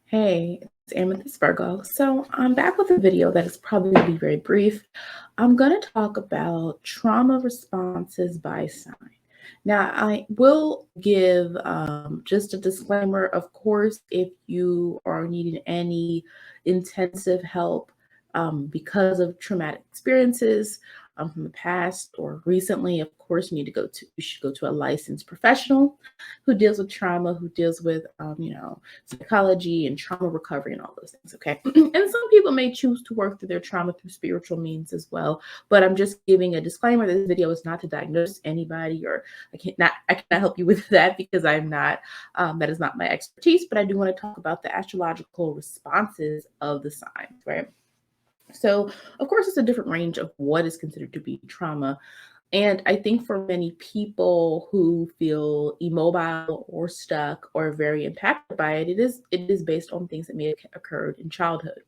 Hey, it's Amethyst Virgo. So I'm back with a video that is probably going to be very brief. I'm going to talk about trauma responses by sign. Now, I will give just a disclaimer. Of course, if you are needing any intensive help because of traumatic experiences from the past or recently, of course, you should go to a licensed professional who deals with trauma, who deals with, psychology and trauma recovery and all those things. Okay. And some people may choose to work through their trauma through spiritual means as well. But I'm just giving a disclaimer. This video is not to diagnose anybody, or I cannot help you with that because I'm not, that is not my expertise. But I do want to talk about the astrological responses of the signs, right? So, of course, it's a different range of what is considered to be trauma. And I think for many people who feel immobile or stuck or very impacted by it, it is based on things that may have occurred in childhood,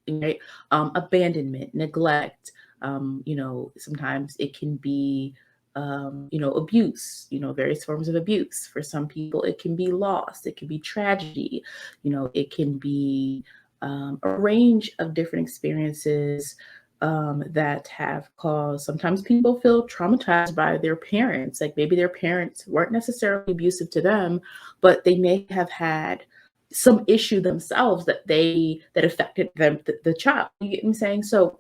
right? Abandonment, neglect. Sometimes it can be, abuse. Various forms of abuse. For some people, it can be loss. It can be tragedy. It can be a range of different experiences that have caused sometimes people feel traumatized by their parents. Like maybe their parents weren't necessarily abusive to them, but they may have had some issue themselves that affected them, the child. You get what I'm saying? So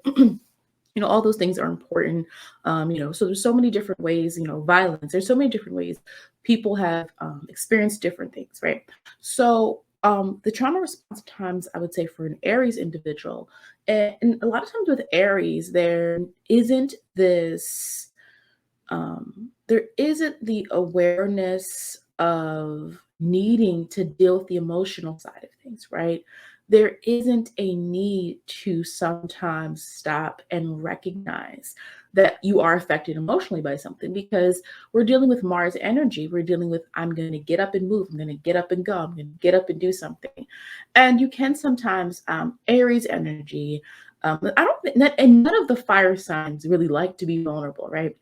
all those things are important. So there's so many different ways, violence, there's so many different ways people have experienced different things, right? So the trauma response times, I would say for an Aries individual, and a lot of times with Aries, isn't this, there isn't the awareness of needing to deal with the emotional side of things, right? There isn't a need to sometimes stop and recognize that you are affected emotionally by something because we're dealing with Mars energy. We're dealing with, I'm going to get up and move. I'm going to get up and go. I'm going to get up and do something. And you can sometimes, Aries energy, I don't think that, and none of the fire signs really like to be vulnerable, right?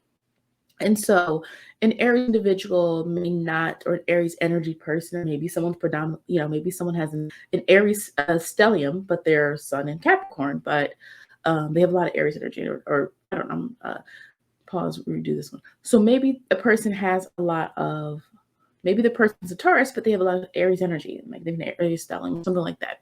And so an Aries individual may not, or an Aries energy person, maybe someone's predominant, maybe someone has an Aries stellium, but their sun in Capricorn, but they have a lot of Aries energy, or I don't know, pause, redo this one. So maybe a person has a lot of, maybe the person's a Taurus, but they have a lot of Aries energy, like they have an Aries stellium, something like that.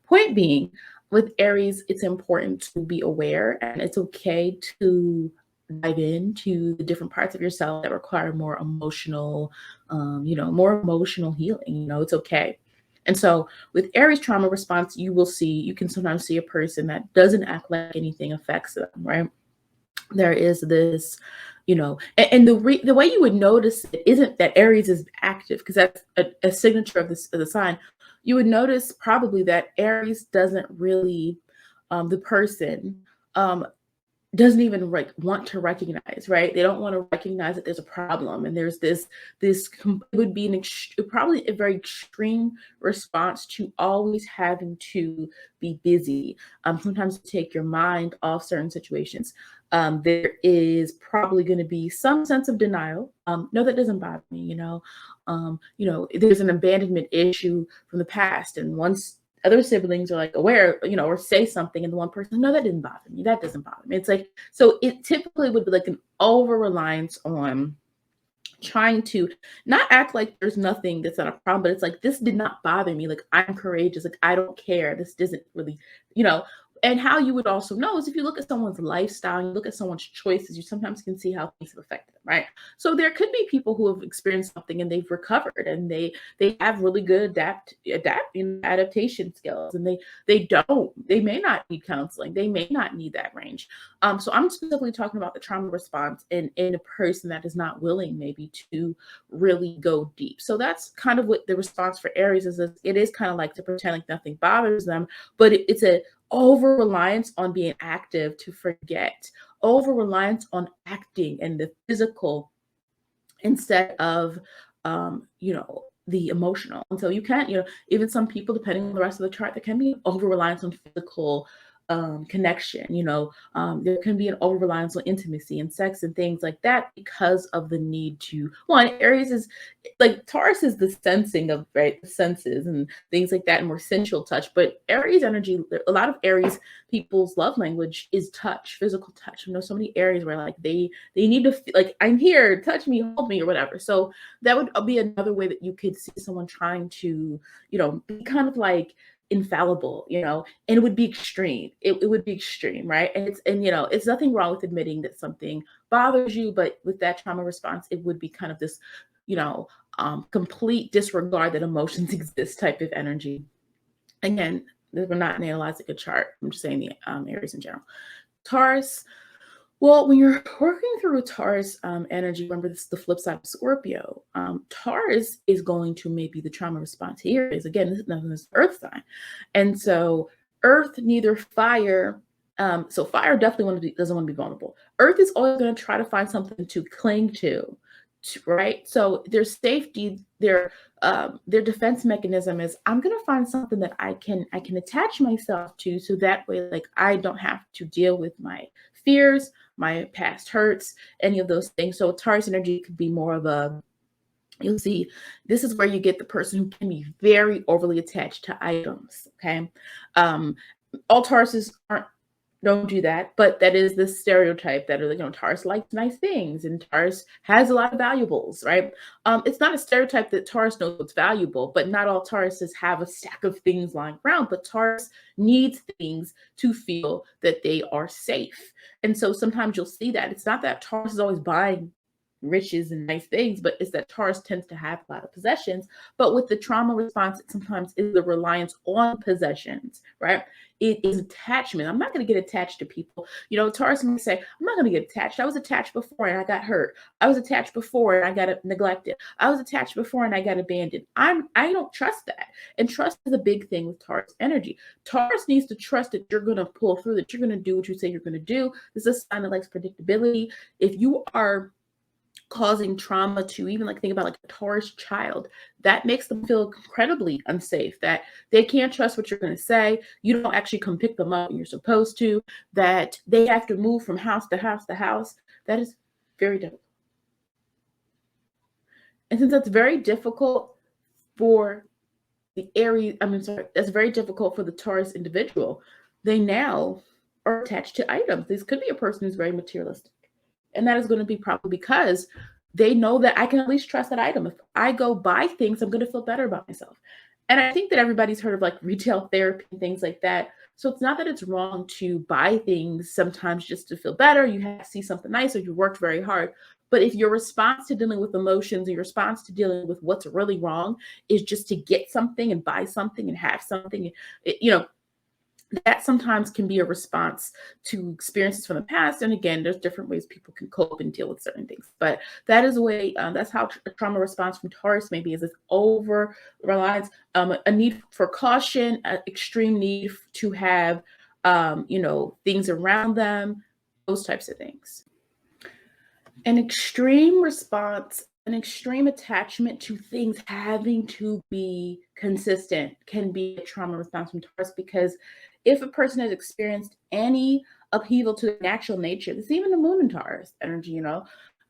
Point being, with Aries, it's important to be aware and it's okay to dive into the different parts of yourself that require more emotional healing. It's okay. And so with Aries trauma response, you can sometimes see a person that doesn't act like anything affects them, right? There is this, and the way you would notice it isn't that Aries is active, because that's a signature of this of the sign. You would notice probably that Aries doesn't really, the person doesn't even want to recognize, right? They don't want to recognize that there's a problem, and there's it would be probably a very extreme response to always having to be busy. Sometimes take your mind off certain situations. There is probably going to be some sense of denial. No, that doesn't bother me. There's an abandonment issue from the past, and once other siblings are like aware, or say something, and the one person, no, that didn't bother me. That doesn't bother me. It's like, so it typically would be like an over reliance on trying to not act like there's nothing that's not a problem, but it's like, this did not bother me. Like, I'm courageous. Like, I don't care. This doesn't really, you know. And how you would also know is if you look at someone's lifestyle, you look at someone's choices, you sometimes can see how things have affected them, right? So there could be people who have experienced something and they've recovered, and they have really good adaptation skills, and they may not need counseling, they may not need that range. So I'm specifically talking about the trauma response in a person that is not willing maybe to really go deep. So that's kind of what the response for Aries is. It is kind of like to pretend like nothing bothers them, but it's a over reliance on being active to forget, over reliance on acting and the physical instead of, the emotional. And so you can't, even some people, depending on the rest of the chart, there can be over reliance on physical connection. There can be an over reliance on intimacy and sex and things like that because of the need to. One, Aries is like Taurus is the sensing of, right, the senses and things like that, and more sensual touch. But Aries energy, a lot of Aries people's love language is touch, physical touch. So many Aries where like they need to feel like, I'm here, touch me, hold me, or whatever. So that would be another way that you could see someone trying to, be kind of like infallible, and it would be extreme. It would be extreme, right? It's nothing wrong with admitting that something bothers you, but with that trauma response, it would be kind of this, complete disregard that emotions exist type of energy. Again, we're not analyzing a chart. I'm just saying the Aries in general. Taurus. Well, when you're working through Taurus energy, remember this is the flip side of Scorpio. Taurus is going to maybe the trauma response here is, again, this is nothing, this is Earth sign. And so Earth, neither fire, so fire definitely doesn't want to be vulnerable. Earth is always going to try to find something to cling to, right? So their safety, their defense mechanism is, I'm going to find something that I can attach myself to, so that way, like, I don't have to deal with my fears, my past hurts, any of those things. So Taurus energy could be more of a, you'll see, this is where you get the person who can be very overly attached to items. Okay. All Tauruses don't do that, but that is the stereotype that are, Taurus likes nice things and Taurus has a lot of valuables, right? It's not a stereotype that Taurus knows what's valuable, but not all Tauruses have a stack of things lying around, but Taurus needs things to feel that they are safe. And so sometimes you'll see that it's not that Taurus is always buying riches and nice things, but it's that Taurus tends to have a lot of possessions. But with the trauma response, it sometimes is the reliance on possessions, right? It is attachment. I'm not going to get attached to people. Taurus may say, I'm not going to get attached. I was attached before and I got hurt. I was attached before and I got neglected. I was attached before and I got abandoned. I don't trust that. And trust is a big thing with Taurus energy. Taurus needs to trust that you're going to pull through, that you're going to do what you say you're going to do. This is a sign that likes predictability. If you are causing trauma to, even like, think about like a Taurus child, that makes them feel incredibly unsafe, that they can't trust what you're going to say. You don't actually come pick them up when you're supposed to, that they have to move from house to house to house. That is very difficult. And since that's very difficult for the Aries, that's very difficult for the Taurus individual, they now are attached to items. This could be a person who's very materialistic. And that is going to be probably because they know that I can at least trust that item. If I go buy things, I'm going to feel better about myself. And I think that everybody's heard of like retail therapy and things like that. So it's not that it's wrong to buy things sometimes just to feel better. You have to see something nice or you worked very hard. But if your response to dealing with emotions, your response to dealing with what's really wrong is just to get something and buy something and have something, that sometimes can be a response to experiences from the past. And again, there's different ways people can cope and deal with certain things. But that is a way, that's how a trauma response from Taurus maybe is this over reliance, a need for caution, an extreme need to have, things around them, those types of things. An extreme response, an extreme attachment to things having to be consistent can be a trauma response from Taurus, because if a person has experienced any upheaval to their natural nature, it's even the moon in Taurus energy,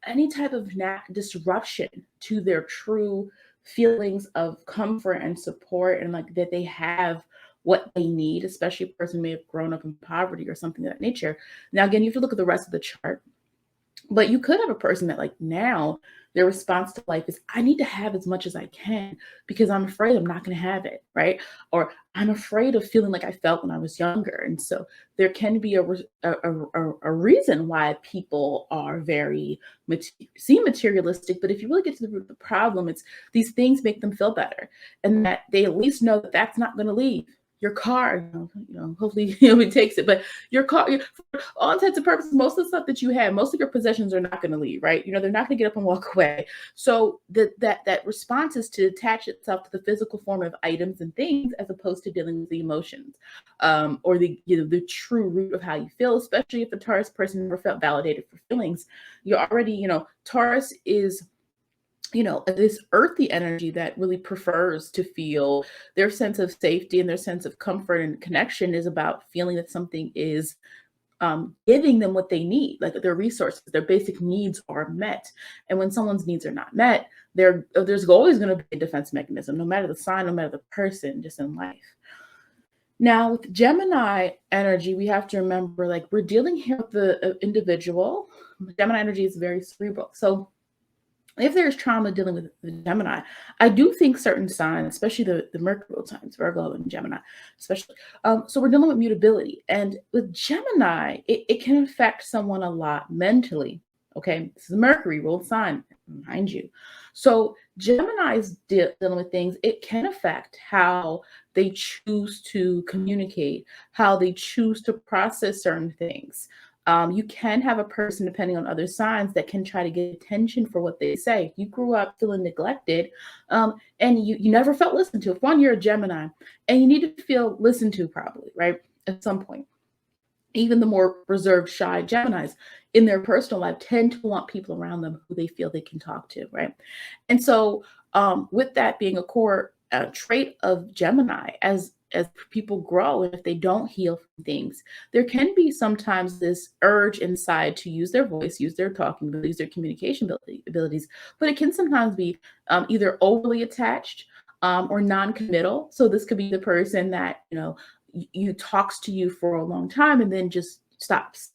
any type of disruption to their true feelings of comfort and support, and like that they have what they need, especially a person may have grown up in poverty or something of that nature. Now, again, you have to look at the rest of the chart. But you could have a person that like now their response to life is, I need to have as much as I can because I'm afraid I'm not going to have it, right? Or I'm afraid of feeling like I felt when I was younger. And so there can be a reason why people are very materialistic. But if you really get to the root of the problem, it's these things make them feel better, and that they at least know that that's not going to leave. Your car, hopefully it takes it, but your car, for all intents and purposes, most of the stuff that you have, most of your possessions are not going to leave, right? They're not going to get up and walk away. So that response is to attach itself to the physical form of items and things, as opposed to dealing with the emotions, or the true root of how you feel. Especially if the Taurus person never felt validated for feelings, you're already, Taurus is this earthy energy that really prefers to feel their sense of safety and their sense of comfort and connection is about feeling that something is giving them what they need, like their resources, their basic needs are met. And when someone's needs are not met, there's always going to be a defense mechanism, no matter the sign, no matter the person, just in life. Now, with Gemini energy, we have to remember like we're dealing here with the individual. Gemini energy is very cerebral. So if there's trauma dealing with the Gemini, I do think certain signs, especially the Mercurial signs, Virgo and Gemini, especially. So we're dealing with mutability. And with Gemini, it can affect someone a lot mentally. Okay. This is a Mercury ruled sign, mind you. So Gemini's dealing with things, it can affect how they choose to communicate, how they choose to process certain things. You can have a person, depending on other signs, that can try to get attention for what they say. If you grew up feeling neglected, and you never felt listened to. If one, you're a Gemini, and you need to feel listened to, probably, right? At some point. Even the more reserved, shy Geminis in their personal life tend to want people around them who they feel they can talk to, right? And so, with that being a core trait of Gemini, as people grow and if they don't heal from things, there can be sometimes this urge inside to use their voice, use their talking abilities, their communication abilities, but it can sometimes be either overly attached or non-committal. So this could be the person that you talks to you for a long time and then just stops.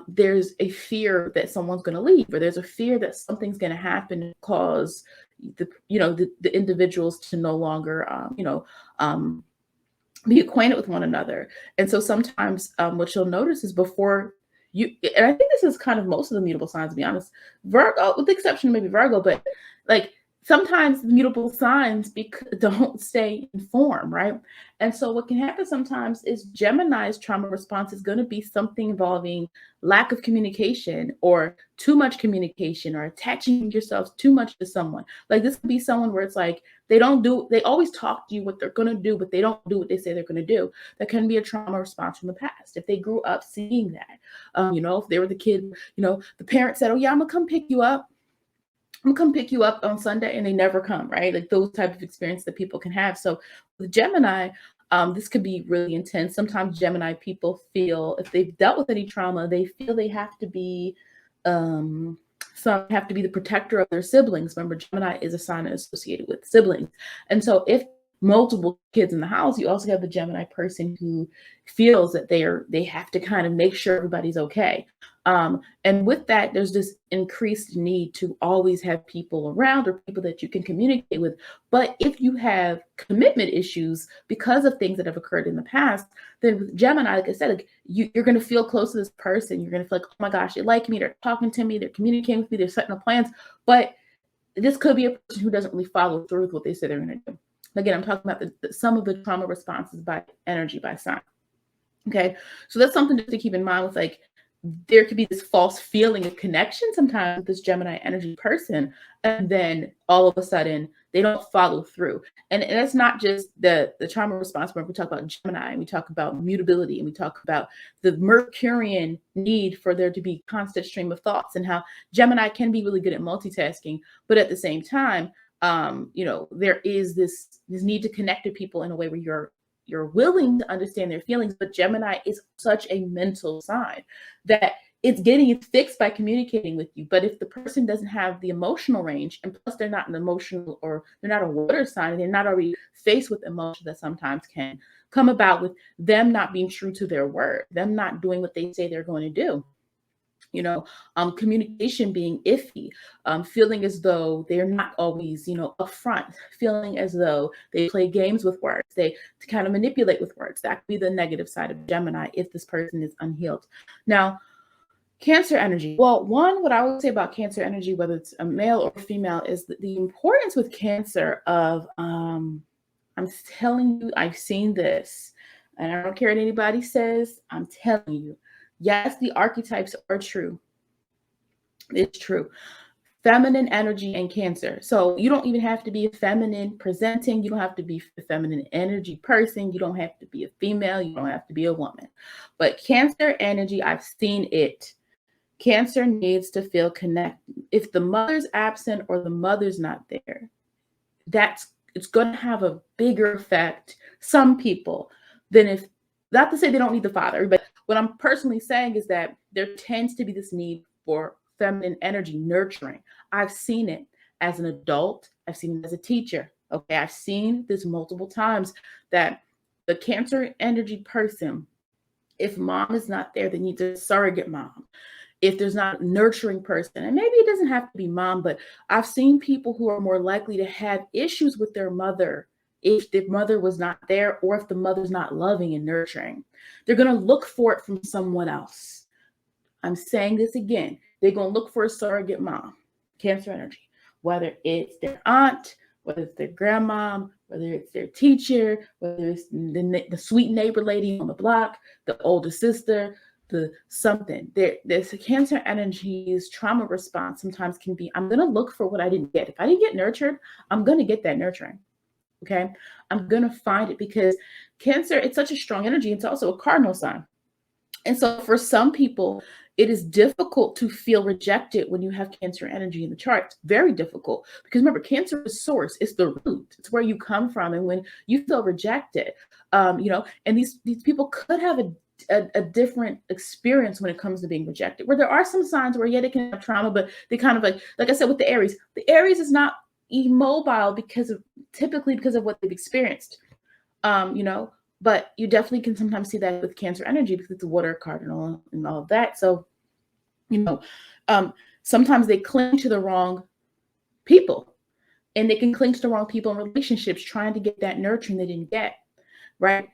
There's a fear that someone's going to leave, or there's a fear that something's going to happen and cause the individuals to no longer be acquainted with one another. And so sometimes what you'll notice is before you, and I think this is kind of most of the mutable signs, to be honest, Virgo, with the exception of maybe Virgo, but like sometimes the mutable signs don't stay in form, right? And so what can happen sometimes is Gemini's trauma response is going to be something involving lack of communication or too much communication or attaching yourselves too much to someone. Like this could be someone where it's like they always talk to you what they're going to do, but they don't do what they say they're going to do. That can be a trauma response from the past. If they grew up seeing that, if they were the kid, the parent said, oh yeah, I'm going to come pick you up. I'm gonna come pick you up on Sunday, and they never come, right? Like those type of experience that people can have. So with Gemini, this could be really intense. Sometimes Gemini people feel if they've dealt with any trauma, they feel they have to be, some have to be the protector of their siblings. Remember, Gemini is a sign associated with siblings. And so if multiple kids in the house, you also have the Gemini person who feels that they have to kind of make sure everybody's okay. And with that, there's this increased need to always have people around or people that you can communicate with. But if you have commitment issues because of things that have occurred in the past, then with Gemini, like I said, like you're going to feel close to this person. You're going to feel like, oh my gosh, they like me. They're talking to me. They're communicating with me. They're setting up plans. But this could be a person who doesn't really follow through with what they say they're going to do. Again, I'm talking about some of the trauma responses by energy, by sign. Okay, so that's something just to keep in mind with like, there could be this false feeling of connection sometimes with this Gemini energy person, and then all of a sudden they don't follow through. And that's not just the trauma response when we talk about Gemini and we talk about mutability and we talk about the Mercurian need for there to be constant stream of thoughts and how Gemini can be really good at multitasking, but at the same time, there is this need to connect to people in a way where you're willing to understand their feelings. But Gemini is such a mental sign that it's getting it fixed by communicating with you. But if the person doesn't have the emotional range, and plus they're not an emotional, or they're not a water sign, and they're not already faced with emotion that sometimes can come about with them not being true to their word, them not doing what they say they're going to do. Communication being iffy, feeling as though they're not always, upfront, feeling as though they play games with words, they kind of manipulate with words. That could be the negative side of Gemini if this person is unhealed. Now, Cancer energy. Well, what I would say about Cancer energy, whether it's a male or female, is the importance with Cancer of, I'm telling you, I've seen this, and I don't care what anybody says, I'm telling you. Yes, the archetypes are true. It's true. Feminine energy and Cancer. So you don't even have to be a feminine presenting. You don't have to be a feminine energy person. You don't have to be a female. You don't have to be a woman. But Cancer energy, I've seen it Cancer needs to feel connected. If the mother's absent or the mother's not there, it's going to have a bigger effect, some people, than if, not to say they don't need the father, but what I'm personally saying is that there tends to be this need for feminine energy, nurturing. I've seen it as an adult, I've seen it as a teacher. Okay, I've seen this multiple times that the Cancer energy person, if mom is not there, they need a surrogate mom. If there's not a nurturing person, and maybe it doesn't have to be mom, but I've seen people who are more likely to have issues with their mother if the mother was not there, or if the mother's not loving and nurturing. They're going to look for it from someone else. I'm saying this again. They're going to look for a surrogate mom, Cancer energy, whether it's their aunt, whether it's their grandmom, whether it's their teacher, whether it's the sweet neighbor lady on the block, the older sister, the something. There's a Cancer energy's trauma response sometimes can be, I'm going to look for what I didn't get. If I didn't get nurtured, I'm going to get that nurturing. Okay. I'm going to find it, because Cancer, it's such a strong energy. It's also a cardinal sign. And so for some people, it is difficult to feel rejected when you have Cancer energy in the chart. It's very difficult, because remember, Cancer is source. It's the root. It's where you come from. And when you feel rejected, and these people could have a different experience when it comes to being rejected, where there are some signs where, yeah, they can have trauma, but they kind of like I said, with the Aries is not immobile typically because of what they've experienced, but you definitely can sometimes see that with Cancer energy, because it's a water cardinal and all of that. So, sometimes they cling to the wrong people, and they can cling to the wrong people in relationships, trying to get that nurturing they didn't get, right?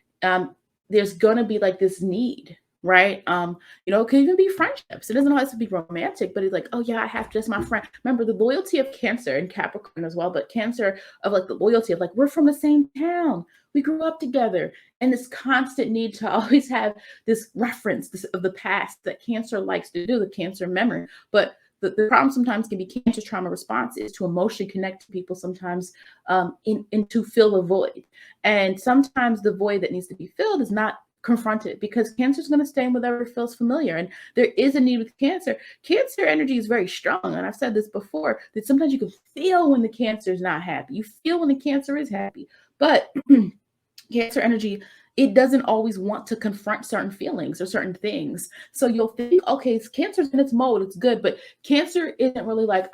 There's gonna be like this need, right? It can even be friendships. It doesn't have to be romantic, but it's like, oh yeah, I have just my friend. Remember the loyalty of Cancer and Capricorn as well, but Cancer of like the loyalty of like, we're from the same town, we grew up together, and this constant need to always have this reference of the past that Cancer likes to do, the Cancer memory. But the problem sometimes can be Cancer trauma response is to emotionally connect to people sometimes, and to fill a void. And sometimes the void that needs to be filled is not confronted, because Cancer is going to stay in whatever feels familiar. And there is a need with Cancer. Cancer energy is very strong. And I've said this before, that sometimes you can feel when the Cancer is not happy. You feel when the Cancer is happy. But Cancer energy, it doesn't always want to confront certain feelings or certain things. So you'll think, okay, it's Cancer's in its mode, it's good, but Cancer isn't really like,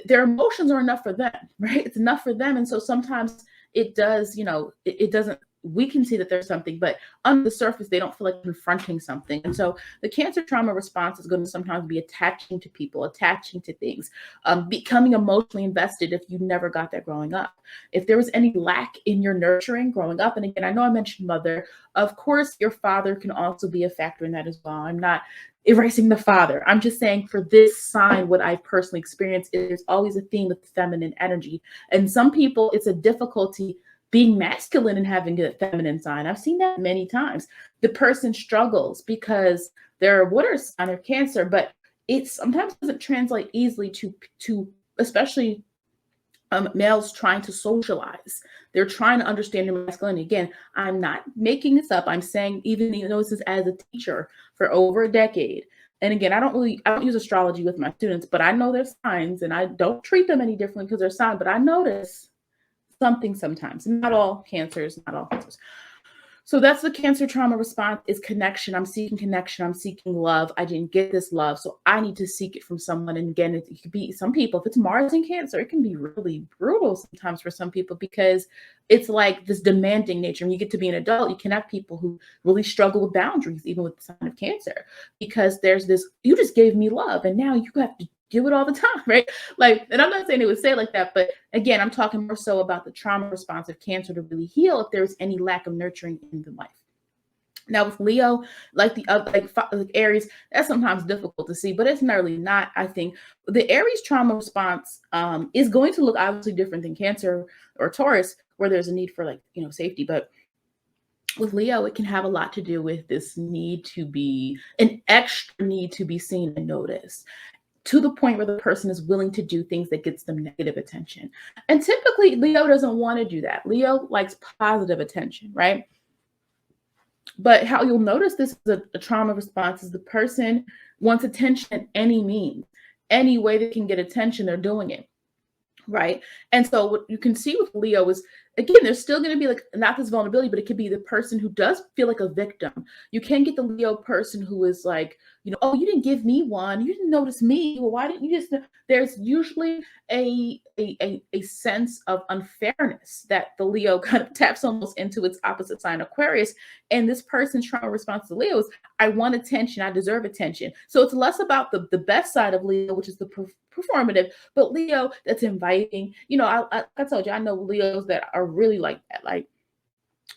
their emotions are enough for them, right? It's enough for them. And so sometimes it does, it doesn't, we can see that there's something, but under the surface, they don't feel like confronting something. And so the Cancer trauma response is going to sometimes be attaching to people, attaching to things, becoming emotionally invested if you never got that growing up. If there was any lack in your nurturing growing up, and again, I know I mentioned mother, of course, your father can also be a factor in that as well. I'm not erasing the father. I'm just saying for this sign, what I've personally experienced is there's always a theme with feminine energy. And some people, it's a difficulty being masculine and having a feminine sign. I've seen that many times. The person struggles because they're a water sign or Cancer, but it sometimes doesn't translate easily to especially males trying to socialize. They're trying to understand your masculinity. Again, I'm not making this up. I'm saying, even this is as a teacher for over a decade. And again, I don't use astrology with my students, but I know their signs, and I don't treat them any differently because they're signs, but I notice something sometimes. Not all Cancers, not all Cancers. So that's the Cancer trauma response, is connection. I'm seeking love. I didn't get this love, so I need to seek it from someone. And again, it could be some people, if it's Mars and Cancer, it can be really brutal sometimes for some people, because it's like this demanding nature. When you get to be an adult, you can have people who really struggle with boundaries, even with the sign of Cancer, because there's this, you just gave me love, and now you have to do it all the time, right? Like, and I'm not saying it would say like that, but again, I'm talking more so about the trauma response of Cancer to really heal if there's any lack of nurturing in the life. Now with Leo, like the other, like Aries, that's sometimes difficult to see, but it's nearly not. I think the Aries trauma response is going to look obviously different than Cancer or Taurus, where there's a need for safety. But with Leo, it can have a lot to do with this need to be, an extra need to be seen and noticed, to the point where the person is willing to do things that gets them negative attention. And typically Leo doesn't want to do that. Leo likes positive attention, right? But how you'll notice this is a trauma response is the person wants attention at any means, any way they can get attention, they're doing it. Right. And so what you can see with Leo is, again, there's still going to be like not this vulnerability, but it could be the person who does feel like a victim. You can get the Leo person who is like, oh, you didn't give me one. You didn't notice me. Well, why didn't you just? There's usually a sense of unfairness that the Leo kind of taps almost into its opposite sign, Aquarius. And this person's trauma response to Leo is, I want attention. I deserve attention. So it's less about the best side of Leo, which is the performative, but Leo that's inviting. I told you, I know Leos that are really like that. Like,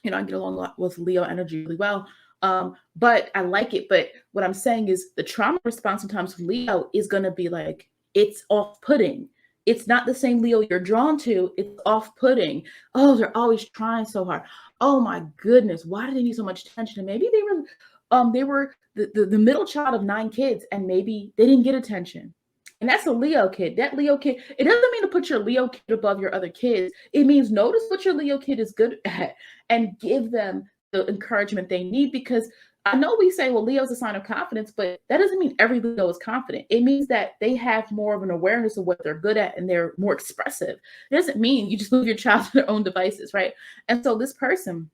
I get along a lot with Leo energy really well. But I like it. But what I'm saying is the trauma response sometimes from Leo is going to be like, it's off-putting. It's not the same Leo you're drawn to. It's off-putting. Oh, they're always trying so hard. Oh my goodness, why do they need so much attention? And maybe they were the middle child of 9 kids, and maybe they didn't get attention. And that's a Leo kid. That Leo kid, it doesn't mean to put your Leo kid above your other kids. It means notice what your Leo kid is good at and give them the encouragement they need. Because I know we say, well, Leo's a sign of confidence, but that doesn't mean every Leo is confident. It means that they have more of an awareness of what they're good at and they're more expressive. It doesn't mean you just leave your child to their own devices, right? And so this person,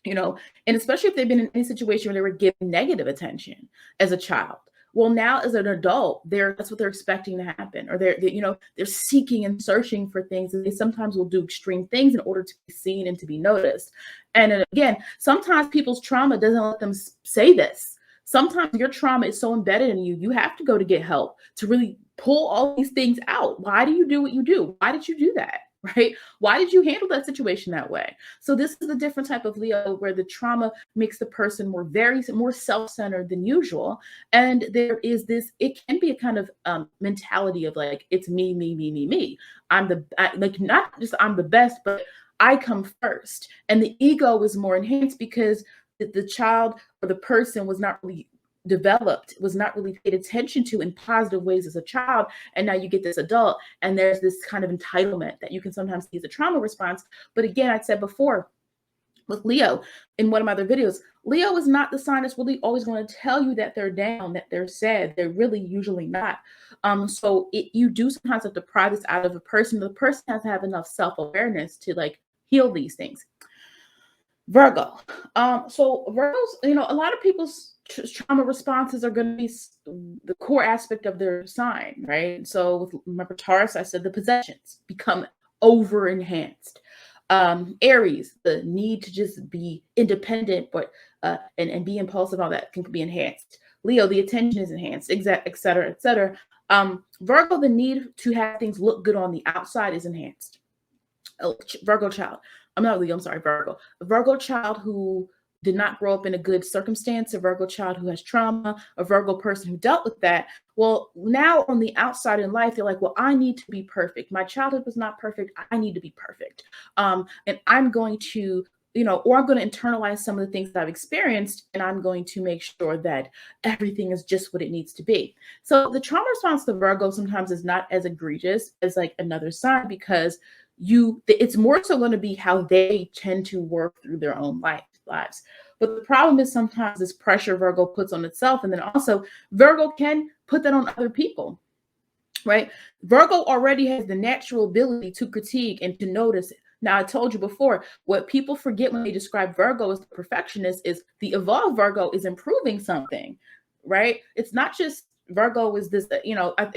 and especially if they've been in any situation where they were given negative attention as a child. Well, now as an adult, that's what they're expecting to happen, or they're seeking and searching for things, and they sometimes will do extreme things in order to be seen and to be noticed. And again, sometimes people's trauma doesn't let them say this. Sometimes your trauma is so embedded in you, you have to go to get help to really pull all these things out. Why do you do what you do? Why did you do that? Right? Why did you handle that situation that way? So this is a different type of Leo where the trauma makes the person more self-centered than usual. And there is this, it can be a kind of mentality of like, it's me, me, me, me, me. Not just I'm the best, but I come first. And the ego is more enhanced because the child or the person was not really developed, was not really paid attention to in positive ways as a child. And now you get this adult, and there's this kind of entitlement that you can sometimes see as a trauma response. But again, I said before, with Leo, in one of my other videos, Leo is not the sign that's really always going to tell you that they're down, that they're sad. They're really usually not. So you do sometimes have to pry this out of a person. The person has to have enough self-awareness to like heal these things. Virgo. So Virgos, a lot of people's trauma responses are going to be the core aspect of their sign, right? So remember Taurus, I said the possessions become over enhanced. Aries, the need to just be independent, but and be impulsive, all that can be enhanced. Leo, the attention is enhanced, et cetera, et cetera. Virgo, the need to have things look good on the outside is enhanced. Virgo child. I'm not Leo, I'm sorry, Virgo. A Virgo child who did not grow up in a good circumstance, a Virgo child who has trauma, a Virgo person who dealt with that. Well, now on the outside in life, they're like, well, I need to be perfect. My childhood was not perfect. I need to be perfect. And I'm going to, or I'm going to internalize some of the things that I've experienced, and I'm going to make sure that everything is just what it needs to be. So the trauma response to Virgo sometimes is not as egregious as like another sign, because it's more so going to be how they tend to work through their own lives. But the problem is sometimes this pressure Virgo puts on itself, and then also Virgo can put that on other people, right? Virgo already has the natural ability to critique and to notice it. Now, I told you before, what people forget when they describe Virgo as the perfectionist is the evolved Virgo is improving something, right? It's not just Virgo is this, like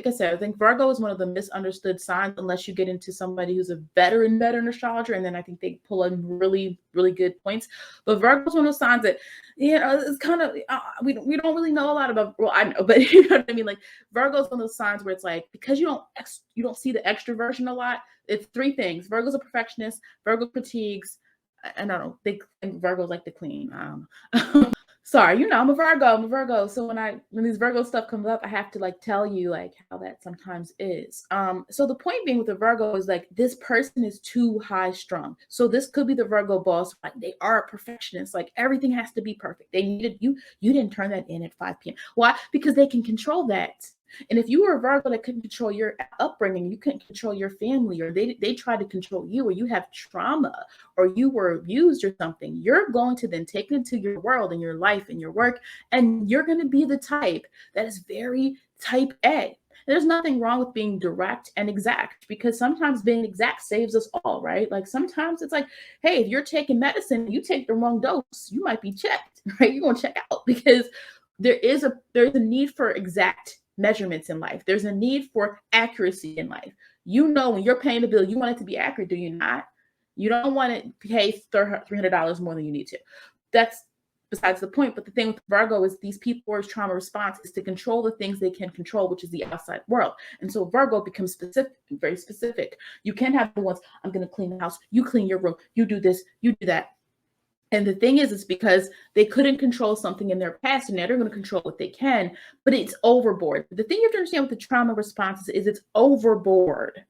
I said, I think Virgo is one of the misunderstood signs unless you get into somebody who's a veteran astrologer, and then I think they pull in really, really good points. But Virgo is one of those signs that, it's kind of, we don't really know a lot about, well, I know, but you know what I mean? Like Virgo is one of those signs where it's like, because you don't see the extroversion a lot, it's 3 things. Virgo's a perfectionist, Virgo fatigues, and I don't know, they think Virgos like to clean. Sorry, I'm a Virgo. So when these Virgo stuff comes up, I have to like tell you like how that sometimes is. So the point being with the Virgo is like this person is too high strung. So this could be the Virgo boss. Like they are a perfectionist. Like everything has to be perfect. They needed you. You didn't turn that in at 5 p.m. Why? Because they can control that. And if you were a Virgo that couldn't control your upbringing, you couldn't control your family, or they tried to control you, or you have trauma, or you were abused or something, you're going to then take it into your world and your life and your work, and you're going to be the type that is very type A. There's nothing wrong with being direct and exact, because sometimes being exact saves us all, right? Like sometimes it's like, hey, if you're taking medicine, you take the wrong dose, you might be checked, right? You're going to check out, because there's a need for exact measurements in life. There's a need for accuracy in life. You know, when you're paying a bill, you want it to be accurate, do you not? You don't want to pay $300 more than you need to. That's besides the point. But the thing with Virgo is these people's trauma response is to control the things they can control, which is the outside world. And so Virgo becomes specific, very specific. You can't have the ones, I'm going to clean the house, you clean your room, you do this, you do that. And the thing is, it's because they couldn't control something in their past, and now they're going to control what they can, but it's overboard. The thing you have to understand with the trauma responses is it's overboard.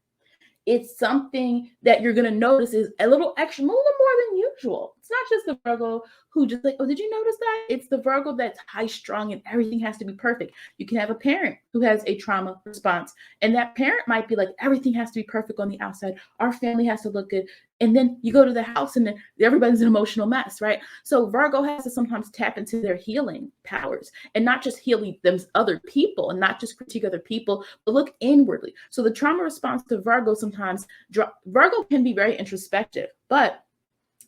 It's something that you're going to notice is a little extra, a little more than usual. It's not just the Virgo who just like, oh, did you notice that? It's the Virgo that's high strung and everything has to be perfect. You can have a parent who has a trauma response, and that parent might be like, everything has to be perfect on the outside. Our family has to look good. And then you go to the house and then everybody's an emotional mess, right? So Virgo has to sometimes tap into their healing powers and not just healing them, other people, and not just critique other people, but look inwardly. So the trauma response to Virgo sometimes, Virgo can be very introspective, but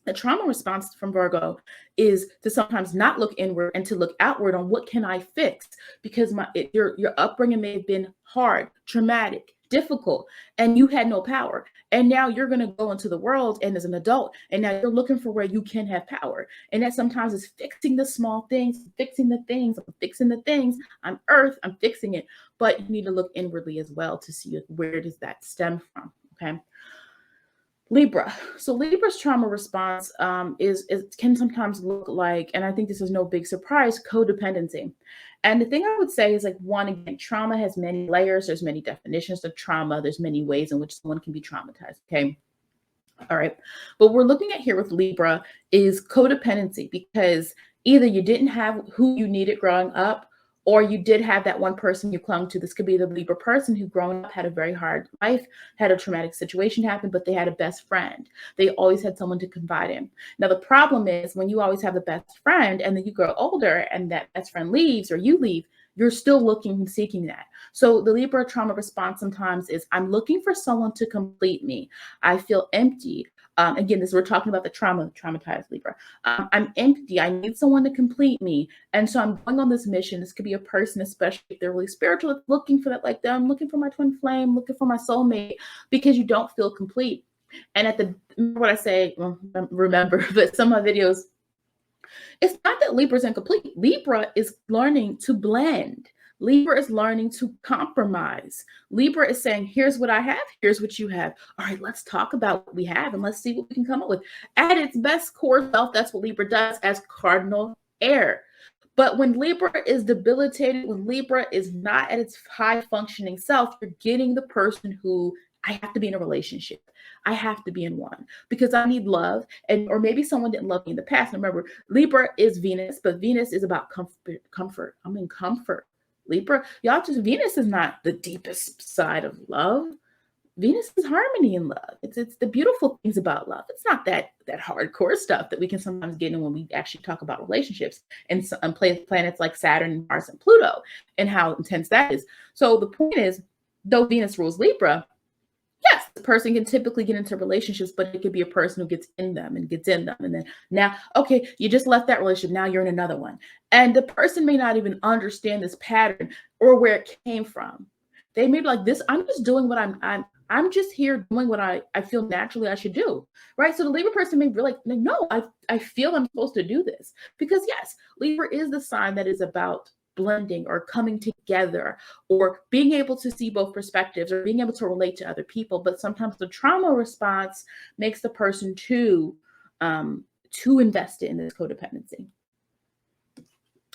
the trauma response from Virgo is to sometimes not look inward and to look outward on what can I fix, because your upbringing may have been hard, traumatic, difficult, and you had no power. And now you're going to go into the world and as an adult, and now you're looking for where you can have power. And that sometimes is fixing the small things, fixing the things, fixing the things. I'm Earth, I'm fixing it. But you need to look inwardly as well to see where does that stem from, okay? Libra. So Libra's trauma response can sometimes look like, and I think this is no big surprise, codependency. And the thing I would say is like, one, again, trauma has many layers. There's many definitions of trauma. There's many ways in which someone can be traumatized. Okay. All right. But we're looking at here with Libra is codependency, because either you didn't have who you needed growing up, or you did have that one person you clung to. This could be the Libra person who growing up had a very hard life, had a traumatic situation happen, but they had a best friend. They always had someone to confide in. Now, the problem is when you always have the best friend and then you grow older and that best friend leaves or you leave, you're still looking and seeking that. So the Libra trauma response sometimes is, I'm looking for someone to complete me. I feel empty. Again, we're talking about the traumatized Libra. I'm empty. I need someone to complete me. And so I'm going on this mission. This could be a person, especially if they're really spiritual, looking for that, like I'm looking for my twin flame, looking for my soulmate, because you don't feel complete. And what I say, well, remember, but some of my videos, it's not that Libra is incomplete. Libra is learning to blend. Libra is learning to compromise. Libra is saying, here's what I have, here's what you have. All right, let's talk about what we have and let's see what we can come up with. At its best core self, that's what Libra does as cardinal air. But when Libra is debilitated, when Libra is not at its high functioning self, you're getting the person who, I have to be in a relationship. I have to be in one because I need love. Or maybe someone didn't love me in the past. And remember, Libra is Venus, but Venus is about comfort. I'm in comfort. Libra, Venus is not the deepest side of love. Venus is harmony in love. It's the beautiful things about love. It's not that hardcore stuff that we can sometimes get in when we actually talk about relationships and planets like Saturn, Mars, and Pluto, and how intense that is. So the point is, though Venus rules Libra, yes, the person can typically get into relationships, but it could be a person who gets in them. And then now, okay, you just left that relationship. Now you're in another one. And the person may not even understand this pattern or where it came from. They may be like, this, I'm just doing what I'm just here doing what I feel naturally I should do, right? So the Libra person may be like, no, I feel I'm supposed to do this. Because yes, Libra is the sign that is about blending or coming together or being able to see both perspectives or being able to relate to other people. But sometimes the trauma response makes the person too invested in this codependency.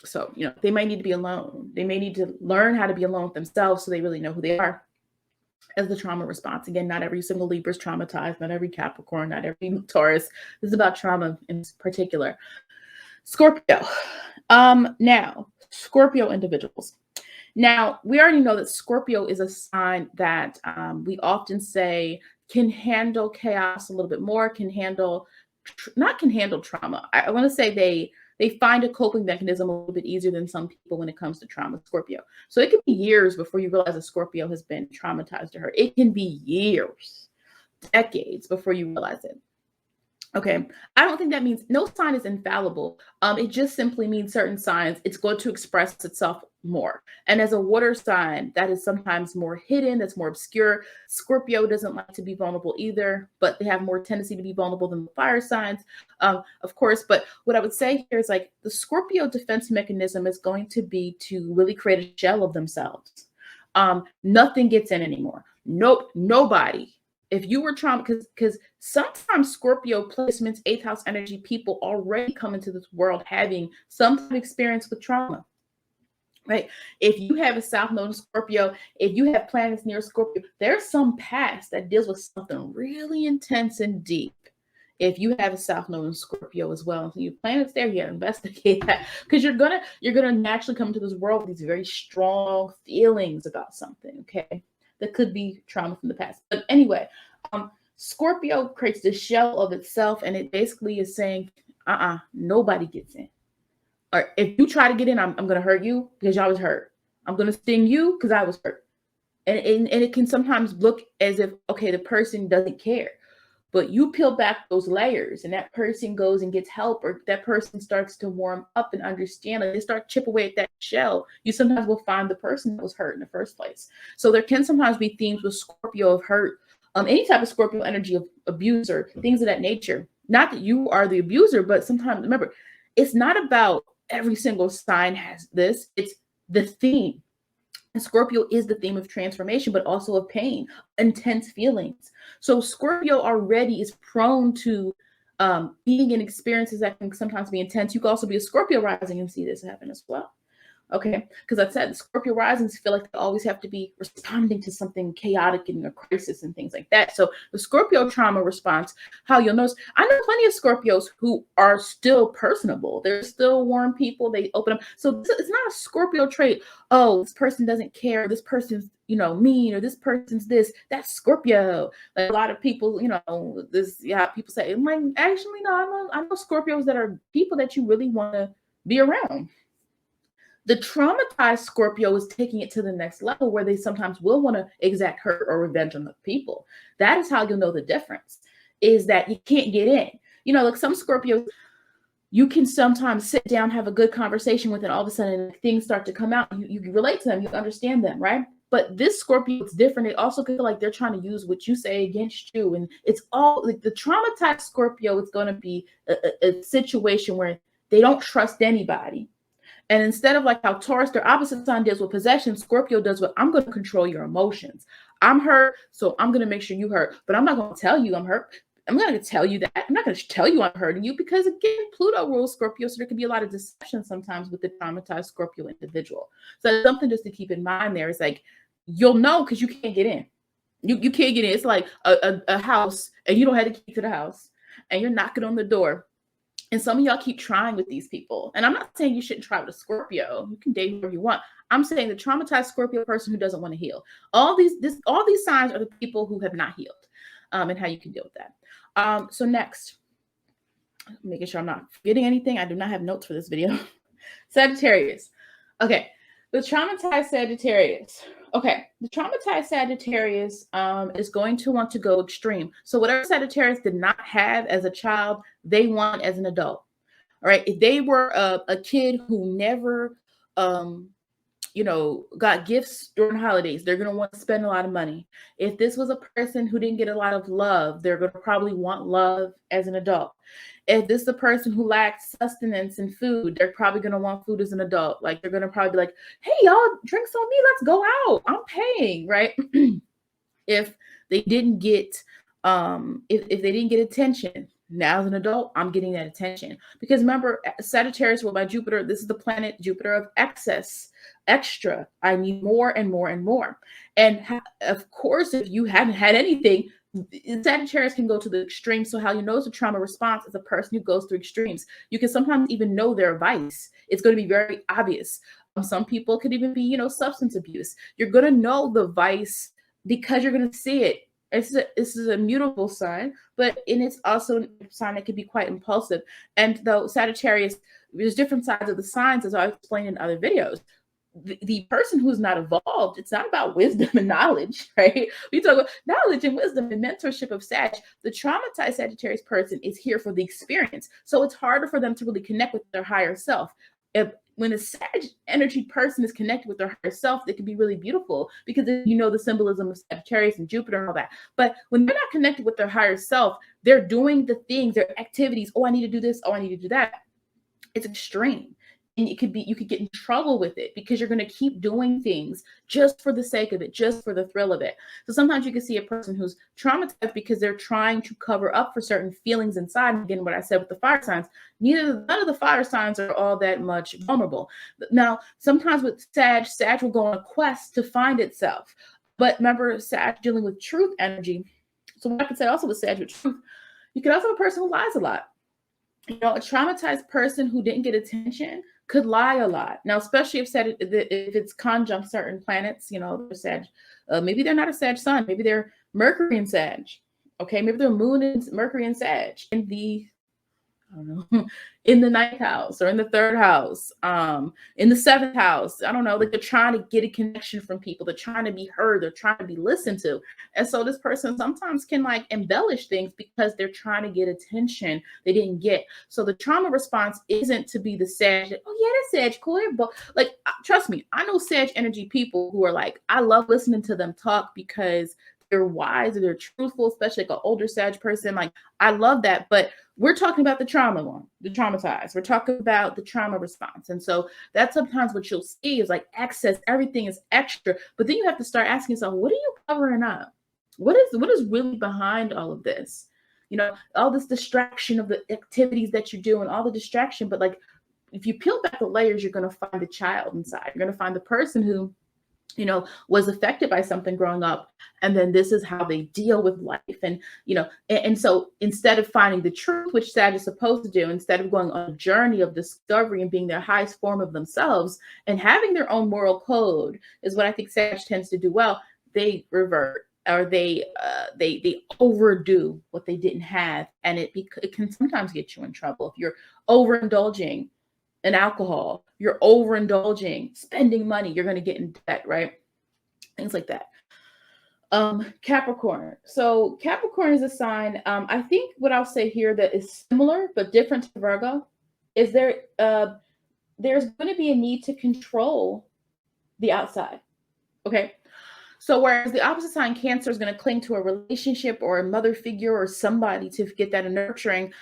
So, they might need to be alone. They may need to learn how to be alone with themselves so they really know who they are as the trauma response. Again, not every single Libra is traumatized, not every Capricorn, not every Taurus. This is about trauma in particular. Scorpio. Now, Scorpio individuals. Now, we already know that Scorpio is a sign that we often say can handle chaos a little bit more, can handle, not can handle trauma. I want to say they find a coping mechanism a little bit easier than some people when it comes to trauma, Scorpio. So it could be years before you realize a Scorpio has been traumatized or hurt. It can be years, decades before you realize it. Okay, I don't think that means no sign is infallible. It just simply means certain signs, it's going to express itself more. And as a water sign, that is sometimes more hidden, that's more obscure. Scorpio doesn't like to be vulnerable either, but they have more tendency to be vulnerable than the fire signs, of course. But what I would say here is like the Scorpio defense mechanism is going to be to really create a shell of themselves. Nothing gets in anymore. Nope, nobody. If you were trauma, because sometimes Scorpio placements, eighth house energy, people already come into this world having some type of experience with trauma, right? If you have a South Node in Scorpio, if you have planets near Scorpio, there's some past that deals with something really intense and deep. If you have a South Node in Scorpio as well, so your planets there, you gotta investigate that because you're gonna naturally come into this world with these very strong feelings about something, okay? That could be trauma from the past. But anyway, Scorpio creates the shell of itself, and it basically is saying, nobody gets in. Or if you try to get in, I'm going to hurt you because y'all was hurt. I'm going to sting you because I was hurt. And it can sometimes look as if, okay, the person doesn't care. But you peel back those layers and that person goes and gets help, or that person starts to warm up and understand, and they start chip away at that shell. You sometimes will find the person that was hurt in the first place. So there can sometimes be themes with Scorpio of hurt, any type of Scorpio energy of abuse or things of that nature. Not that you are the abuser, but sometimes remember, it's not about every single sign has this. It's the theme. And Scorpio is the theme of transformation, but also of pain, intense feelings. So Scorpio already is prone to being in experiences that can sometimes be intense. You can also be a Scorpio rising and see this happen as well. Okay, because I said Scorpio risings feel like they always have to be responding to something chaotic in a crisis and things like that. So the Scorpio trauma response, how you'll notice, I know plenty of Scorpios who are still personable. They're still warm people. They open up. So it's not a Scorpio trait. Oh, this person doesn't care. This person's, mean, or this person's this. That's Scorpio. Like a lot of people, people say, I'm like, actually, no, I know Scorpios that are people that you really want to be around. The traumatized Scorpio is taking it to the next level where they sometimes will want to exact hurt or revenge on the people. That is how you'll know the difference, is that you can't get in. Like some Scorpios, you can sometimes sit down, have a good conversation with, and all of a sudden things start to come out. You relate to them, you understand them, right? But this Scorpio is different. They also feel like they're trying to use what you say against you. And it's all like the traumatized Scorpio is going to be a situation where they don't trust anybody. And instead of like how Taurus, their opposite sign, deals with possession, Scorpio does what I'm going to control your emotions. I'm hurt, so I'm going to make sure you hurt. But I'm not going to tell you I'm hurt. I'm not going to tell you that. I'm not going to tell you I'm hurting you because, again, Pluto rules Scorpio, so there can be a lot of deception sometimes with the traumatized Scorpio individual. So that's something just to keep in mind there is like, you'll know because you can't get in. You can't get in. It's like a house, and you don't have the key to the house, and you're knocking on the door. And some of y'all keep trying with these people. And I'm not saying you shouldn't try with a Scorpio. You can date whoever you want. I'm saying the traumatized Scorpio person who doesn't want to heal. All these signs are the people who have not healed, and how you can deal with that. So next, making sure I'm not forgetting anything. I do not have notes for this video. Sagittarius. Okay. The traumatized Sagittarius. Okay, the traumatized Sagittarius is going to want to go extreme. So whatever Sagittarius did not have as a child, they want as an adult. All right, if they were a kid who never, got gifts during holidays, they're going to want to spend a lot of money. If this was a person who didn't get a lot of love, they're going to probably want love as an adult. If this is a person who lacks sustenance and food, they're probably going to want food as an adult. Like they're going to probably be like, hey, y'all, drinks on me. Let's go out. I'm paying, right? If they didn't get, if they didn't get attention, now as an adult, I'm getting that attention. Because remember, Sagittarius, well, by Jupiter, this is the planet Jupiter of excess, extra. I need more and more and more. And of course, if you haven't had anything, Sagittarius can go to the extreme. So how you know it's a trauma response is a person who goes through extremes. You can sometimes even know their vice. It's going to be very obvious. Some people could even be, substance abuse. You're going to know the vice because you're going to see it. This is a mutable sign, and it's also a sign that can be quite impulsive. And though Sagittarius, there's different sides of the signs, as I explained in other videos. The person who's not evolved, it's not about wisdom and knowledge, right? We talk about knowledge and wisdom and mentorship of Sag. The traumatized Sagittarius person is here for the experience. So it's harder for them to really connect with their higher self. When a Sag energy person is connected with their higher self, they can be really beautiful because you know the symbolism of Sagittarius and Jupiter and all that. But when they're not connected with their higher self, they're doing the things, their activities. Oh, I need to do this. Oh, I need to do that. It's extreme. And you could get in trouble with it because you're going to keep doing things just for the sake of it, just for the thrill of it. So sometimes you can see a person who's traumatized because they're trying to cover up for certain feelings inside. And again, what I said with the fire signs, none of the fire signs are all that much vulnerable. Now, sometimes with Sag will go on a quest to find itself. But remember, Sag dealing with truth energy. So what I could say also with Sag with truth, you could also have a person who lies a lot. A traumatized person who didn't get attention could lie a lot. Now, especially if it's conjunct certain planets, they're Sag. Maybe they're not a Sag sun. Maybe they're Mercury and Sag. Okay, maybe they're Moon and Mercury and Sag in the, I don't know, in the 9th house or in the 3rd house, in the 7th house. I don't know. Like they're trying to get a connection from people. They're trying to be heard. They're trying to be listened to. And so this person sometimes can like embellish things because they're trying to get attention they didn't get. So the trauma response isn't to be the Sag. Oh yeah, that's Sag, cool. But like, trust me, I know Sag energy people who are like, I love listening to them talk because they're wise or they're truthful, especially like an older Sag person. Like, I love that. But we're talking about the trauma one, the traumatized. We're talking about the trauma response. And so that's sometimes what you'll see is like excess, everything is extra. But then you have to start asking yourself, what are you covering up? What is really behind all of this? All this distraction of the activities that you do and all the distraction. But like, if you peel back the layers, you're going to find the child inside. You're going to find the person who was affected by something growing up. And then this is how they deal with life. And so instead of finding the truth, which Sag is supposed to do, instead of going on a journey of discovery and being their highest form of themselves and having their own moral code is what I think Sag tends to do well. They revert or they overdo what they didn't have. And it can sometimes get you in trouble if you're overindulging in alcohol, you're overindulging, spending money, you're going to get in debt, right? Things like that. Capricorn. So Capricorn is a sign. I think what I'll say here that is similar but different to Virgo is there's going to be a need to control the outside. Okay. So whereas the opposite sign, Cancer, is going to cling to a relationship or a mother figure or somebody to get that nurturing,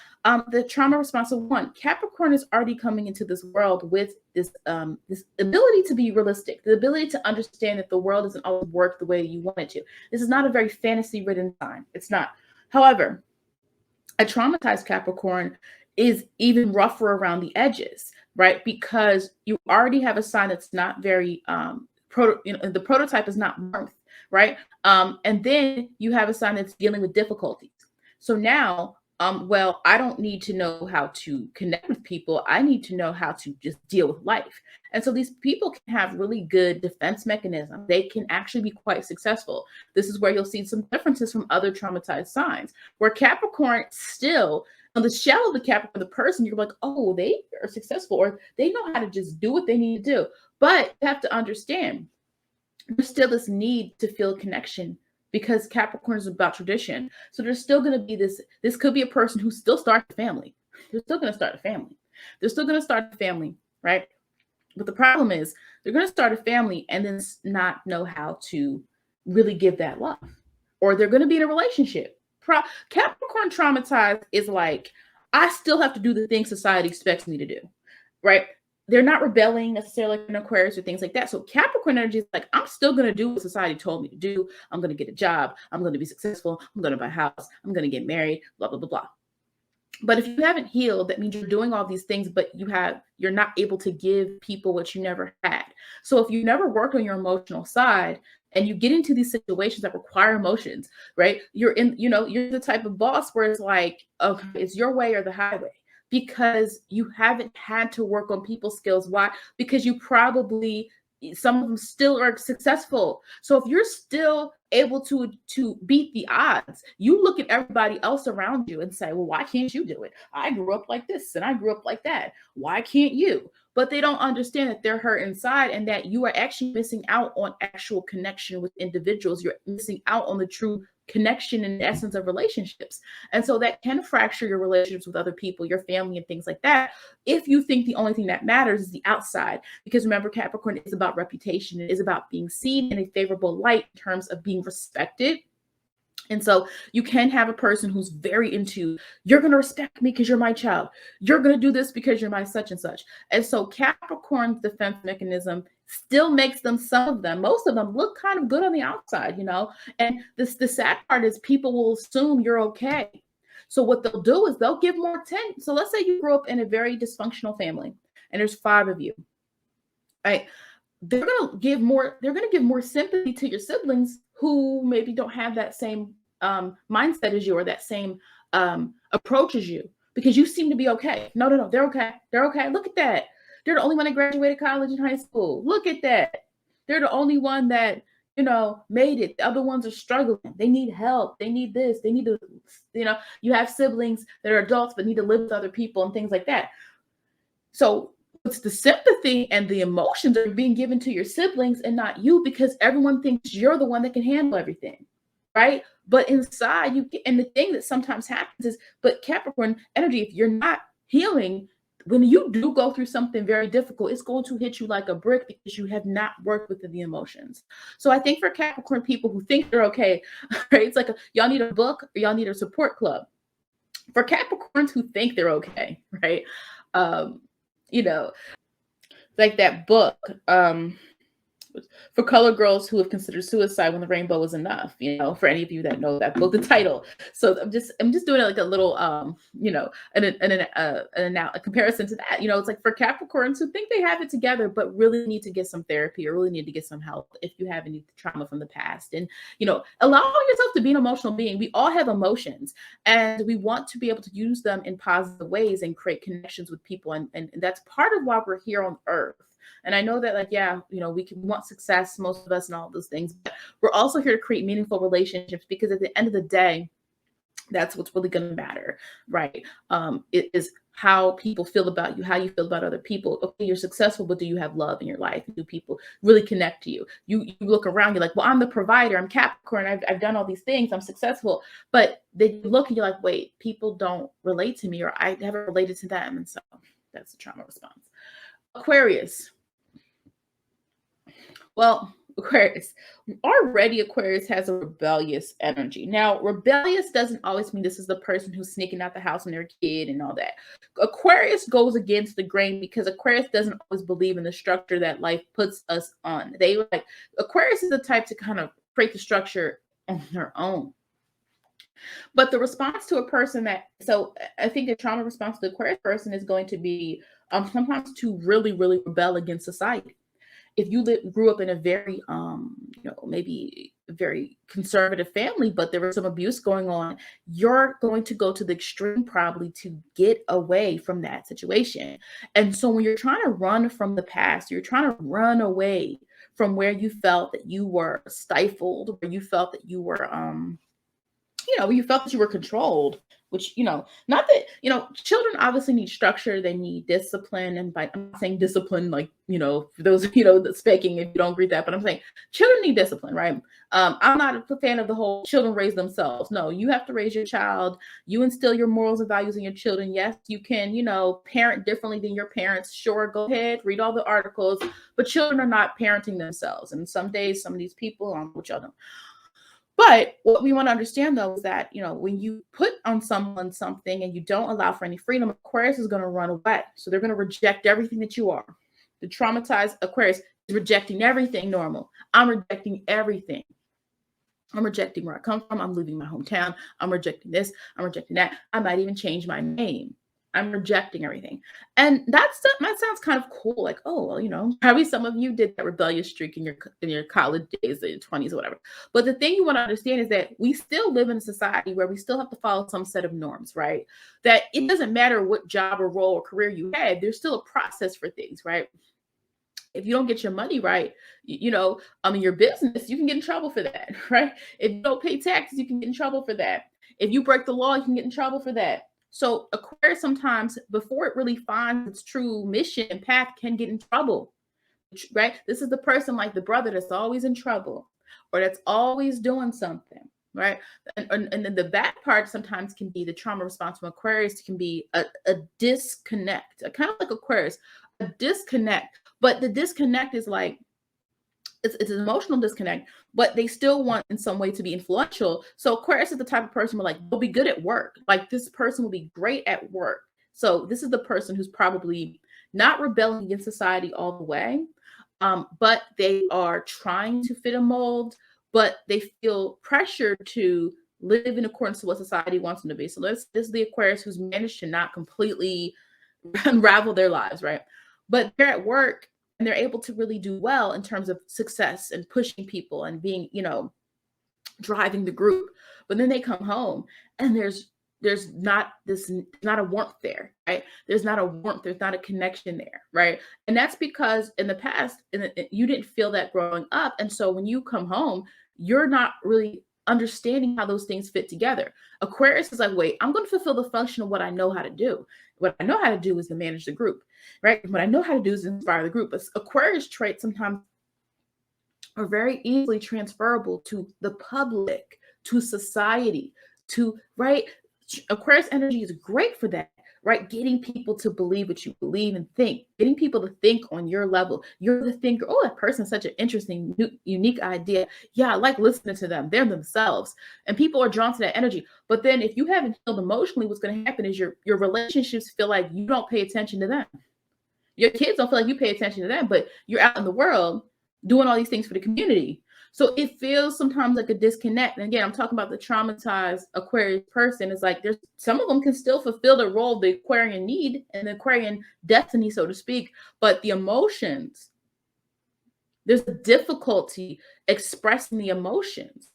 the trauma response of one, Capricorn is already coming into this world with this ability to be realistic, the ability to understand that the world doesn't always work the way you want it to. This is not a very fantasy-ridden sign. It's not. However, a traumatized Capricorn is even rougher around the edges, right? Because you already have a sign that's not very the prototype is not warmth, right? And then you have a sign that's dealing with difficulties. So now, I don't need to know how to connect with people. I need to know how to just deal with life. And so these people can have really good defense mechanisms. They can actually be quite successful. This is where you'll see some differences from other traumatized signs, where Capricorn still, on the shell of the Capricorn, the person, you're like, oh, they are successful, or they know how to just do what they need to do. But you have to understand, there's still this need to feel connection because Capricorn is about tradition. So there's still going to be this could be a person who still starts a family. They're still going to start a family. They're still going to start a family, right? But the problem is they're going to start a family and then not know how to really give that love. Or they're going to be in a relationship. Capricorn traumatized is like, I still have to do the things society expects me to do, right? They're not rebelling necessarily like in Aquarius or things like that. So Capricorn energy is like, I'm still going to do what society told me to do. I'm going to get a job. I'm going to be successful. I'm going to buy a house. I'm going to get married, blah, blah, blah, blah. But if you haven't healed, that means you're doing all these things, but you're not able to give people what you never had. So if you never worked on your emotional side and you get into these situations that require emotions, right? You're the type of boss where it's like, okay, it's your way or the highway. because you haven't had to work on people skills. Why? Because you probably, some of them still are successful. So if you're still able to beat the odds, you look at everybody else around you and say, well, why can't you do it? I grew up like this and I grew up like that. Why can't you? But they don't understand that they're hurt inside and that you are actually missing out on actual connection with individuals. You're missing out on the true connection and essence of relationships. And so that can fracture your relationships with other people, your family, and things like that, if you think the only thing that matters is the outside. Because remember, Capricorn is about reputation. It is about being seen in a favorable light in terms of being respected. And so you can have a person who's very into, you're going to respect me because you're my child. You're going to do this because you're my such and such. And so Capricorn's defense mechanism still makes them, some of them, most of them, look kind of good on the outside, you know. And the sad part is people will assume you're okay. So what they'll do is they'll give more attention. So let's say you grew up in a very dysfunctional family and there's 5 of you, right? They're going to give more sympathy to your siblings who maybe don't have that same mindset as you, or that same approach as you, because you seem to be okay. No, they're okay. They're okay. Look at that. They're the only one that graduated college and high school. Look at that. They're the only one that, you know, made it. The other ones are struggling. They need help. They need this. They need to, you know, you have siblings that are adults but need to live with other people and things like that. So it's the sympathy and the emotions are being given to your siblings and not you, because everyone thinks you're the one that can handle everything, right? But inside you get, and the thing that sometimes happens is, but Capricorn energy, if you're not healing, when you do go through something very difficult, it's going to hit you like a brick because you have not worked with the emotions. So I think for Capricorn people who think they're okay, right? It's like y'all need a book or y'all need a support club. For Capricorns who think they're okay, right? You know, like that book, for color girls who have considered suicide when the rainbow is enough, you know, for any of you that know that book, the title. So I'm just doing it like a little, you know, a comparison to that. You know, it's like for Capricorns who think they have it together, but really need to get some therapy or really need to get some help if you have any trauma from the past. And, you know, allow yourself to be an emotional being. We all have emotions and we want to be able to use them in positive ways and create connections with people. And that's part of why we're here on Earth. And I know that, like, yeah, you know, we want success, most of us, and all those things, but we're also here to create meaningful relationships, because at the end of the day, that's what's really going to matter, right? It is how people feel about you, how you feel about other people. Okay, you're successful, but do you have love in your life? Do people really connect to you? You look around, you're like, well, I'm the provider, I'm Capricorn, I've done all these things, I'm successful. But then you look and you're like, wait, people don't relate to me, or I haven't related to them. And so that's the trauma response. Aquarius. Well, Aquarius, already Aquarius has a rebellious energy. Now, rebellious doesn't always mean this is the person who's sneaking out the house when they're a kid and all that. Aquarius goes against the grain because Aquarius doesn't always believe in the structure that life puts us on. Aquarius is the type to kind of create the structure on their own. But the response to a person so I think the trauma response to the Aquarius person is going to be sometimes to really, really rebel against society. If you grew up in a very, maybe very conservative family, but there was some abuse going on, you're going to go to the extreme probably to get away from that situation. And so when you're trying to run from the past, you're trying to run away from where you felt that you were stifled, where you felt that you were, you felt that you were controlled, which, not that, children obviously need structure, they need discipline. And I'm not saying discipline, like, for those, the spanking, if you don't agree with that, but I'm saying children need discipline, right? I'm not a fan of the whole children raise themselves. No, you have to raise your child. You instill your morals and values in your children. Yes, you can, parent differently than your parents. Sure, go ahead, read all the articles, but children are not parenting themselves. And some days, some of these people, which y'all know. But what we want to understand, though, is that, when you put on someone something and you don't allow for any freedom, Aquarius is going to run away. So they're going to reject everything that you are. The traumatized Aquarius is rejecting everything normal. I'm rejecting everything. I'm rejecting where I come from. I'm leaving my hometown. I'm rejecting this. I'm rejecting that. I might even change my name. I'm rejecting everything. And that sounds kind of cool. Like, oh, well, probably some of you did that rebellious streak in your college days, in your 20s or whatever. But the thing you want to understand is that we still live in a society where we still have to follow some set of norms, right? That it doesn't matter what job or role or career you had, there's still a process for things, right? If you don't get your money right, your business, you can get in trouble for that, right? If you don't pay taxes, you can get in trouble for that. If you break the law, you can get in trouble for that. So Aquarius sometimes, before it really finds its true mission and path, can get in trouble, right? This is the person like the brother that's always in trouble or that's always doing something, right? And then the bad part sometimes can be the trauma response from Aquarius can be a disconnect, kind of like Aquarius, a disconnect. But the disconnect is like, it's an emotional disconnect, but they still want in some way to be influential. So Aquarius is the type of person where like they'll be good at work. Like this person will be great at work. So this is the person who's probably not rebelling against society all the way, but they are trying to fit a mold, but they feel pressured to live in accordance to what society wants them to be. So this is the Aquarius who's managed to not completely unravel their lives, right? But they're at work and they're able to really do well in terms of success and pushing people and being, driving the group. But then they come home and there's not a warmth there, right? There's not a warmth, there's not a connection there, right? And that's because in the past, you didn't feel that growing up. And so when you come home, you're not really understanding how those things fit together. Aquarius is like, wait, I'm going to fulfill the function of what I know how to do. What I know how to do is to manage the group, right? What I know how to do is inspire the group. But Aquarius traits sometimes are very easily transferable to the public, to society, right? Aquarius energy is great for that, right? Getting people to believe what you believe and think, getting people to think on your level. You're the thinker. Oh, that person's such an interesting, unique idea. Yeah, I like listening to them. They're themselves. And people are drawn to that energy. But then if you haven't healed emotionally, what's going to happen is your relationships feel like you don't pay attention to them. Your kids don't feel like you pay attention to them, but you're out in the world doing all these things for the community. So it feels sometimes like a disconnect. And again, I'm talking about the traumatized Aquarius person. It's like there's some of them can still fulfill the role the Aquarian need and the Aquarian destiny, so to speak. But the emotions, there's a difficulty expressing the emotions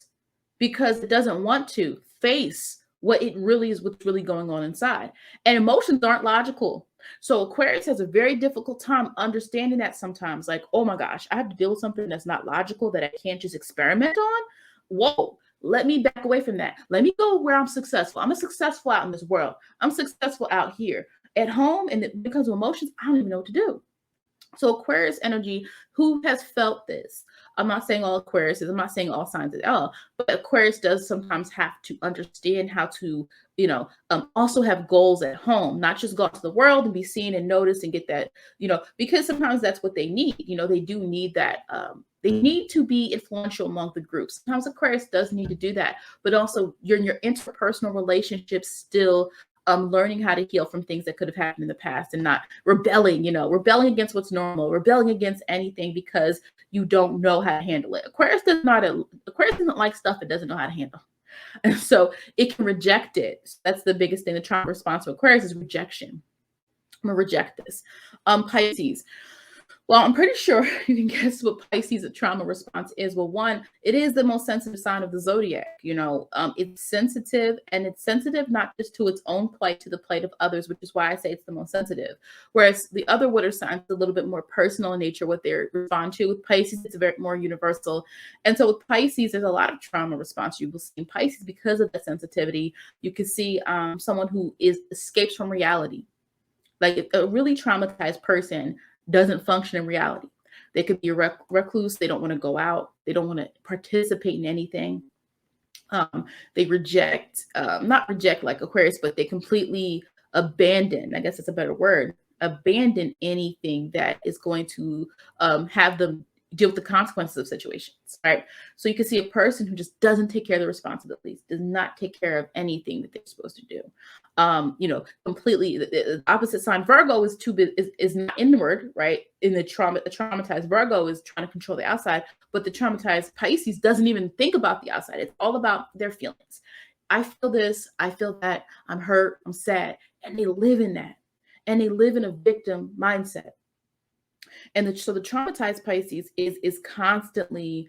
because it doesn't want to face what it really is, what's really going on inside. And emotions aren't logical. So Aquarius has a very difficult time understanding that sometimes, like, oh my gosh, I have to deal with something that's not logical that I can't just experiment on. Whoa, let me back away from that. Let me go where I'm successful. I'm successful out in this world. I'm successful out here at home. And it becomes emotions. I don't even know what to do. So Aquarius energy, who has felt this? I'm not saying all Aquariuses, I'm not saying all signs at all, but Aquarius does sometimes have to understand how to, also have goals at home, not just go out to the world and be seen and noticed and get that, because sometimes that's what they need. They do need that. They need to be influential among the group. Sometimes Aquarius does need to do that, but also you're in your interpersonal relationships still learning how to heal from things that could have happened in the past and not rebelling against what's normal, rebelling against anything because you don't know how to handle it. Aquarius doesn't like stuff it doesn't know how to handle. And so it can reject it. So that's the biggest thing. The trauma response to Aquarius is rejection. I'm gonna reject this. Pisces. Well, I'm pretty sure you can guess what Pisces' trauma response is. Well, one, it is the most sensitive sign of the zodiac. It's sensitive, and it's sensitive not just to its own plight, to the plight of others, which is why I say it's the most sensitive. Whereas the other water signs are a little bit more personal in nature, what they respond to. With Pisces, it's a very more universal. And so with Pisces, there's a lot of trauma response you will see in Pisces because of the sensitivity. You can see someone who escapes from reality. Like a really traumatized person doesn't function in reality. They could be a recluse. They don't want to go out. They don't want to participate in anything. They not reject like Aquarius, but they completely abandon, I guess it's a better word, abandon anything that is going to have them deal with the consequences of situations, right? So you can see a person who just doesn't take care of the responsibilities, does not take care of anything that they're supposed to do. Completely the opposite sign, Virgo, is not inward, right? In the traumatized Virgo is trying to control the outside, but the traumatized Pisces doesn't even think about the outside. It's all about their feelings. I feel this, I feel that, I'm hurt, I'm sad. and they live in that, and they live in a victim mindset. And so the traumatized Pisces is constantly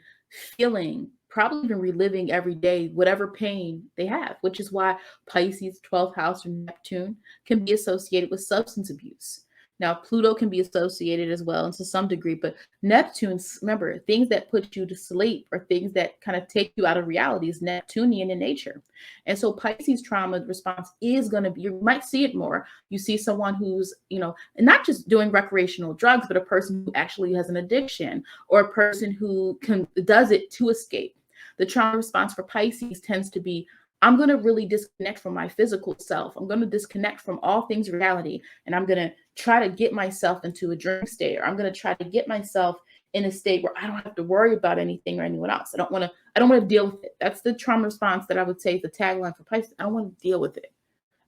feeling, probably even reliving every day, whatever pain they have, which is why Pisces 12th house or Neptune can be associated with substance abuse. Now, Pluto can be associated as well, and to some degree, but Neptune's, remember, things that put you to sleep or things that kind of take you out of reality is Neptunian in nature. And so Pisces trauma response is going to be, you might see it more. You see someone who's, and not just doing recreational drugs, but a person who actually has an addiction, or a person who does it to escape. The trauma response for Pisces tends to be, I'm going to really disconnect from my physical self. I'm going to disconnect from all things reality. And I'm going to try to get myself into a dream state, or I'm going to try to get myself in a state where I don't have to worry about anything or anyone else. I don't want to deal with it. That's the trauma response that I would say is the tagline for Pisces. I don't want to deal with it.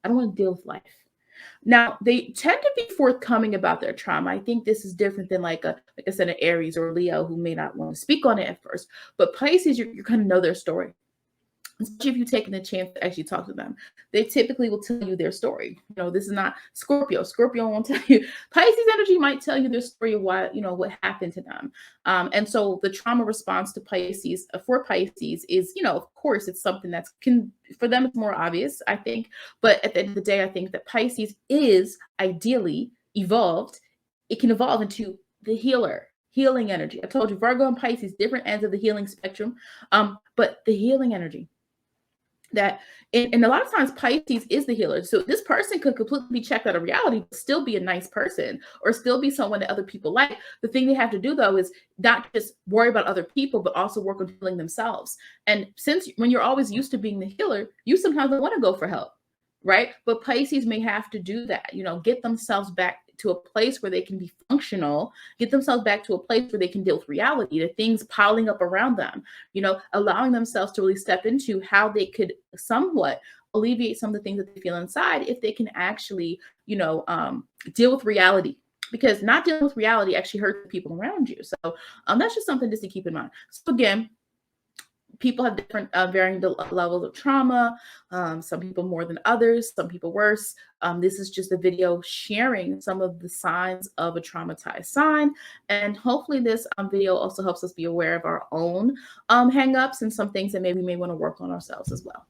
I don't want to deal with life. Now, they tend to be forthcoming about their trauma. I think this is different than like I said, an Aries or Leo who may not want to speak on it at first. But Pisces, you're going to know their story. Especially if you've taken the chance to actually talk to them. They typically will tell you their story. This is not Scorpio. Scorpio won't tell you. Pisces energy might tell you their story of why, what happened to them. And so the trauma response to Pisces, for Pisces is, of course, it's something for them, it's more obvious, I think. But at the end of the day, I think that Pisces is ideally evolved. It can evolve into the healing energy. I told you, Virgo and Pisces, different ends of the healing spectrum. But the healing energy, that and a lot of times Pisces is the healer. So this person could completely be checked out of reality, but still be a nice person, or still be someone that other people like. The thing they have to do, though, is not just worry about other people, but also work on healing themselves. And since when you're always used to being the healer, you sometimes don't want to go for help, right? But Pisces may have to do that, get themselves back to a place where they can be functional, get themselves back to a place where they can deal with reality, the things piling up around them, allowing themselves to really step into how they could somewhat alleviate some of the things that they feel inside if they can actually, deal with reality. Because not dealing with reality actually hurts the people around you. So that's just something just to keep in mind. So again, people have different varying levels of trauma. Some people more than others, some people worse. This is just a video sharing some of the signs of a traumatized sign. And hopefully this video also helps us be aware of our own hangups and some things that maybe we may want to work on ourselves as well.